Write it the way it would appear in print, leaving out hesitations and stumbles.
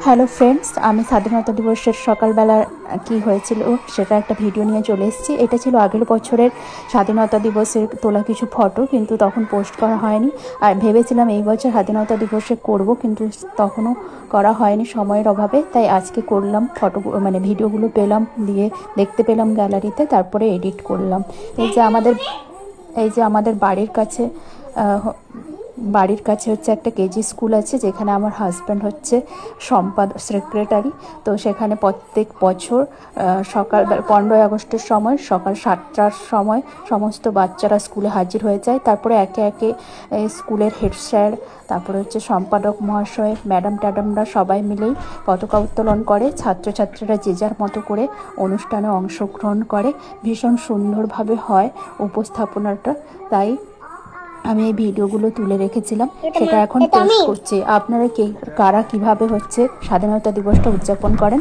Hello friends, আমি স্বাধীনতা দিবসের সকালবেলা কি হয়েছিল সেটা একটা ভিডিও নিয়ে চলে এসেছি। এটা ছিল আগের বছরের স্বাধীনতা দিবসের তোলা কিছু ফটো, কিন্তু তখন পোস্ট করা হয়নি। আর ভেবেছিলাম এই বছর স্বাধীনতা দিবসে করব, কিন্তু তখনও করা হয়নি সময়ের অভাবে। তাই আজকে করলাম, ফটো মানে ভিডিওগুলো পেলাম, দিয়ে দেখতে পেলাম গ্যালারিতে, তারপরে এডিট করলাম। এই যে আমাদের বাড়ির কাছে হচ্ছে একটা কেজি স্কুল আছে, যেখানে আমার হাজব্যান্ড হচ্ছে সেক্রেটারি। তো সেখানে প্রত্যেক বছর সকাল 15ই আগস্টের সময় সকাল 7টার সময় সমস্ত বাচ্চারা স্কুলে হাজির হয়ে যায়। তারপরে একে একে স্কুলের হেড স্যার, তারপরে হচ্ছে সম্পাদক মহাশয়, ম্যাডাম ট্যাডামরা সবাই মিলেই পতাকা উত্তোলন করে। ছাত্রছাত্রীরা যে যার মতো করে অনুষ্ঠানে অংশগ্রহণ করে। ভীষণ সুন্দরভাবে হয় উপস্থাপনাটা। তাই আমি এই ভিডিওগুলো তুলে রেখেছিলাম, সেটা এখন পোস্ট করছি। আপনারা কারা কিভাবে হচ্ছে স্বাধীনতা দিবসটা উদযাপন করেন?